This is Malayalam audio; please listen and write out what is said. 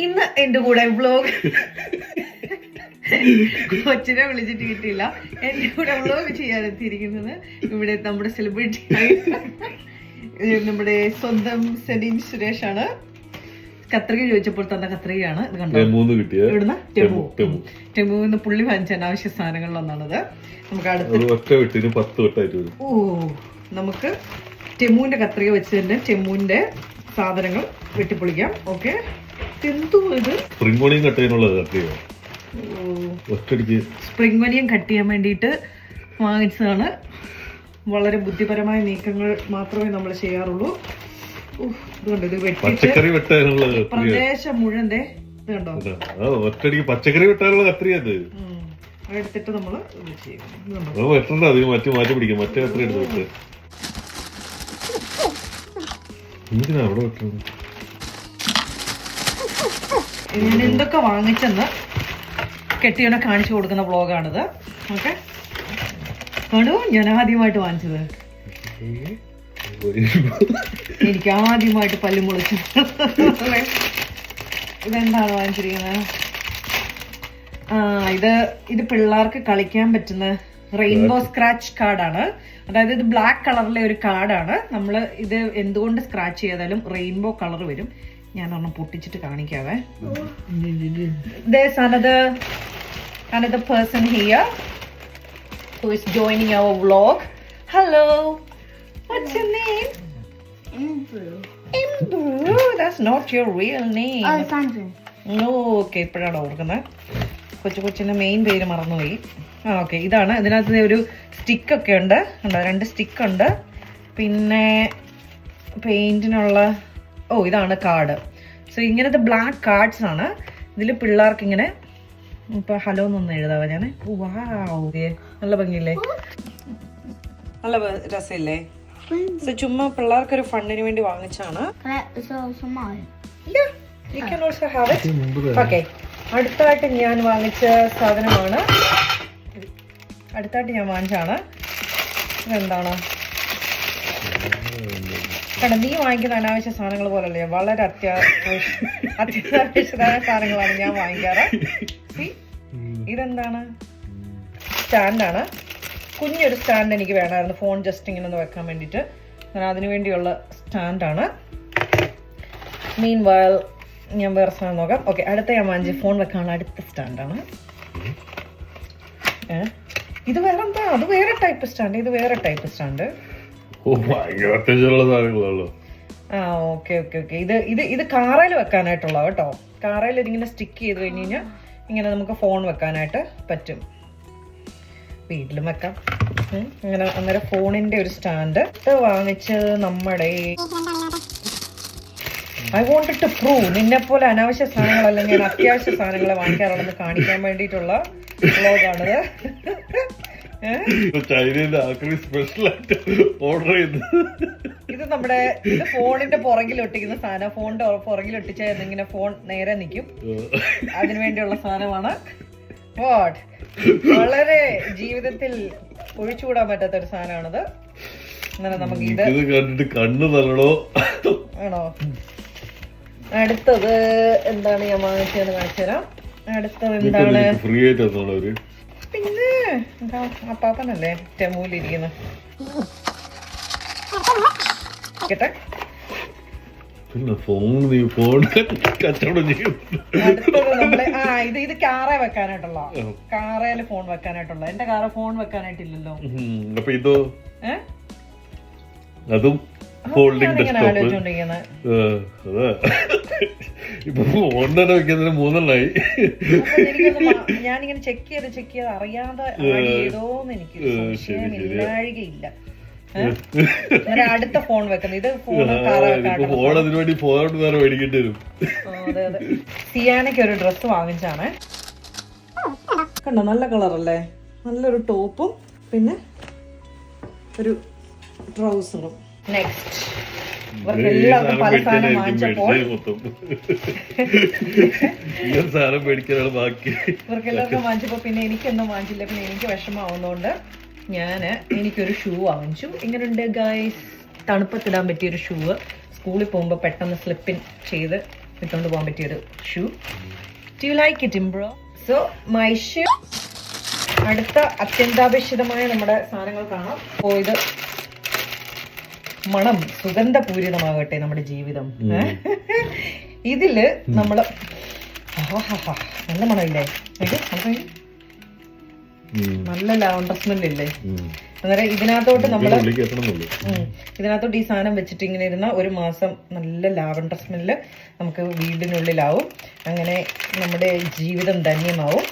ഇന്ന് എന്റെ കൂടെ വ്ലോഗ് കൊച്ചിനെ വിളിച്ചിട്ട് കിട്ടിയില്ല. എന്റെ കൂടെ വ്ലോഗ് ചെയ്യാൻ എത്തിയിരിക്കുന്നത് ഇവിടെ നമ്മുടെ സെലിബ്രിറ്റി നമ്മുടെ സ്വന്തം സെലീൻ സുരേഷ് ആണ്. കത്രിക ചോദിച്ചപ്പോൾ തന്ന കത്രികയാണ്. ഇത് കണ്ടോ, ഇവിടുന്ന് ടെമുന്ന് പുള്ളി വാങ്ങിച്ച അനാവശ്യ സാധനങ്ങളിലൊന്നാണത്. നമുക്ക് അടുത്ത് നമുക്ക് ടെമുവിന്റെ കത്രിക വെച്ച് തന്നെ ടെമുവിന്റെ സാധനങ്ങൾ വെട്ടിപ്പൊളിക്കാം. ഓക്കെ, എന്തോ ഇത് സ്പ്രിംഗ് വനിയം കട്ട് ചെയ്യാൻ വേണ്ടിയിട്ട് വാങ്ങിച്ചതാണ്. വളരെ ബുദ്ധിപരമായ നീക്കങ്ങൾ മാത്രമേ നമ്മൾ ചെയ്യാറുള്ളൂ. ഇതുകൊണ്ട് ഇത് വെട്ടിട്ട് പ്രദേശം മുഴുവൻ ഇത് കണ്ടോ, പച്ചക്കറി വെട്ടാനുള്ള കത്രിക എടുത്തിട്ട് നമ്മള് ചെയ്യും. മാറ്റി പിടിക്കാം. മറ്റേ കത്രി എടുത്ത് എന്തിനാ അവിടെ വെട്ടുന്നത്? ഞാൻ എന്തൊക്കെ വാങ്ങിച്ചെന്ന് കെട്ടിയോനെ കാണിച്ചു കൊടുക്കുന്ന വ്ളോഗാണിത്. ഓക്കെ, കാണൂ, ഞാൻ ആദ്യമായിട്ട് വാങ്ങിച്ചത്. എനിക്ക് ആദ്യമായിട്ട് പല്ല് മുളച്ചു. ഇതെന്താണ് വാങ്ങിച്ചിരിക്കുന്നത്? ഇത് പിള്ളേർക്ക് കളിക്കാൻ പറ്റുന്ന റെയിൻബോ സ്ക്രാച്ച് കാർഡാണ്. അതായത് ഇത് ബ്ലാക്ക് കളറിലെ ഒരു കാർഡാണ്. നമ്മൾ ഇത് എന്തുകൊണ്ട് സ്ക്രാച്ച് ചെയ്താലും റെയിൻബോ കളർ വരും. ഞാൻ ഒരെണ്ണം പൊട്ടിച്ചിട്ട് കാണിക്കാവേ. There's another person here who is joining our vlog. Hello, what's your name? Imbu. That's not your real name. Oh, Sandra. No, okay, ഇപ്പോഴാണ് ഓർക്കുന്നത്. കൊച്ചിന്റെ മെയിൻ പേര് മറന്നുപോയി. ഓക്കെ, ഇതാണ്. ഇതിനകത്ത് ഒരു സ്റ്റിക്കൊക്കെ ഉണ്ട്. 2 സ്റ്റിക്ക് ഉണ്ട്. പിന്നെ പെയിന്റിനുള്ള ഇതാണ് കാർഡ്. സോ ഇങ്ങനത്തെ ബ്ലാക്ക് കാർഡ്സ് ആണ്. ഇതിൽ പിള്ളേർക്ക് ഇങ്ങനെ ഇപ്പൊ ഹലോ എന്നൊന്ന് എഴുതാവോ ഞാൻ. നല്ല ഭംഗിയില്ലേ, നല്ല രസമില്ലേ? സോ ചുമ്മാ പിള്ളേർക്കൊരു ഫണ്ടിന് വേണ്ടി വാങ്ങിച്ചാണ്. ഓക്കെ, അടുത്തായിട്ട് ഞാൻ വാങ്ങിച്ച സാധനമാണ്. ഇതെന്താണ്? കാരണം നീ വാങ്ങിക്കുന്ന അനാവശ്യ സാധനങ്ങൾ പോലല്ലേ, വളരെ അത്യാവശ്യമായ സാധനങ്ങളാണ് ഞാൻ വാങ്ങിക്കാറ്. ഇതെന്താണ്? സ്റ്റാൻഡാണ്. കുഞ്ഞൊരു സ്റ്റാൻഡ് എനിക്ക് വേണമായിരുന്നു, ഫോൺ ജസ്റ്റ് ഇങ്ങനെ ഒന്ന് വെക്കാൻ വേണ്ടിയിട്ട്. അതിനു വേണ്ടിയുള്ള സ്റ്റാൻഡാണ്. മീൻ വയൽ ഞാൻ വേറെ സാധനം നോക്കാം. ഓക്കെ, അടുത്ത ഞാൻ വാങ്ങിച്ച ഫോൺ വെക്കാനുള്ള അടുത്ത സ്റ്റാൻഡാണ്. ഇത് വേറെ എന്താ? അത് വേറെ ടൈപ്പ് സ്റ്റാൻഡ്, ഇത് വേറെ type stand. Okay okay okay, ഇത് കാറയിൽ വെക്കാനായിട്ടുള്ള കേട്ടോ. കാറയിൽ ഇതിങ്ങനെ സ്റ്റിക്ക് ചെയ്ത് കഴിഞ്ഞ് കഴിഞ്ഞാൽ ഇങ്ങനെ നമുക്ക് ഫോൺ വെക്കാനായിട്ട് പറ്റും. വീട്ടിലും വെക്കാം ഇങ്ങനെ. അന്നേരം ഫോണിന്റെ ഒരു സ്റ്റാൻഡ്. ഇത് വാങ്ങിച്ചത് നമ്മുടെ ഐ വോണ്ടഡ് ടു പ്രൂവ്, നിന്നെ പോലെ അനാവശ്യ സാധനങ്ങളല്ല ഞാൻ അത്യാവശ്യ സാധനങ്ങളെ വാങ്ങിക്കാറുള്ളതെന്ന് കാണിക്കാൻ വേണ്ടിയിട്ടുള്ള വ്ലോഗാണിത്. ഇത് നമ്മുടെ ഫോണിന്റെ പുറകിൽ ഒട്ടിക്കുന്ന സാധനം. ഫോണിന്റെ പുറകിൽ ഒട്ടിച്ചാൽ ഇങ്ങനെ ഫോൺ നേരെ നിൽക്കും. അതിനുവേണ്ടിയുള്ള സാധനമാണ്. വാട്ട്, വളരെ ജീവിതത്തിൽ ഒഴിച്ചുകൂടാൻ പറ്റാത്ത ഒരു സാധനമാണിത്. എന്നാലും നമുക്ക് ഇത് കണ്ടിട്ട് കണ്ണു തള്ളണോ ആണോ? അടുത്തത് എന്താണ് ഞാൻ വാങ്ങിച്ചതെന്ന് കാണിച്ചു തരാം. അടുത്തത് എന്താണ്? ഫ്രീ ആയിട്ട് പിന്നെ അപ്പാപ്പനല്ലേ ടെമൂലിരിക്കുന്നത്. കേട്ടെ, അടുത്തത് നമ്മള് ഇത് കാറ വെക്കാനായിട്ടുള്ള, കാറയില് ഫോൺ വെക്കാനായിട്ടുള്ള. എന്റെ കാറ ഫോൺ വെക്കാനായിട്ടില്ലല്ലോ. അതും ഇങ്ങനെ ആലോചിച്ചോണ്ടിരിക്കുന്നത്. ഞാനിങ്ങനെ ചെക്ക് ചെയ്ത് അറിയാതെ ഏതോന്ന് എനിക്ക് സംശയം ഇല്ലാഴികയില്ല. അടുത്ത ഫോൺ വെക്കുന്നത്. ഇത് ഫോൺ അതെ അതെ. സിയാനയ്ക്ക് ഒരു ഡ്രസ്സ് വാങ്ങിച്ചാണ്. കണ്ടോ, നല്ല കളറല്ലേ? നല്ലൊരു ടോപ്പും പിന്നെ ഒരു ട്രൗസറും. നെക്സ്റ്റ്, ഇവർക്കെല്ലാവർക്കും പല സാധനം വാങ്ങിച്ചപ്പോൾ ഇവർക്കെല്ലാവർക്കും വാങ്ങിച്ചപ്പോ പിന്നെ എനിക്കൊന്നും വാങ്ങിച്ചില്ല. പിന്നെ എനിക്ക് വിഷമാവുന്നതുകൊണ്ട് എനിക്കൊരു ഷൂ വാങ്ങിച്ചു. ഇങ്ങനെയുണ്ട് ഗൈസ്, തണുപ്പത്തിടാൻ പറ്റിയൊരു ഷൂ. സ്കൂളിൽ പോകുമ്പോൾ പെട്ടെന്ന് സ്ലിപ്പിൻ ചെയ്ത് ഇട്ടുകൊണ്ട് പോകാൻ പറ്റിയൊരു shoe. Do you like it bro? So my shoe. അടുത്ത അത്യന്താപേക്ഷിതമായ നമ്മുടെ സാധനങ്ങൾ കാണാം. ഓ, ഇത് മണം സുഗന്ധപൂരിതമാകട്ടെ നമ്മുടെ ജീവിതം. ഇതില് നമ്മള് നല്ല മണമില്ലേ? നല്ല ലാവണ്ടർ സ്മെല്ലില്ലേ? അന്നേരം ഇതിനകത്തോട്ട് നമ്മള് ഇതിനകത്തോട്ട് ഈ സാധനം വെച്ചിട്ട് ഇങ്ങനെ ഇരുന്ന ഒരു മാസം നല്ല ലാവണ്ടർ സ്മെല്ല് നമുക്ക് വീടിനുള്ളിലാവും. അങ്ങനെ നമ്മുടെ ജീവിതം ധന്യമാവും.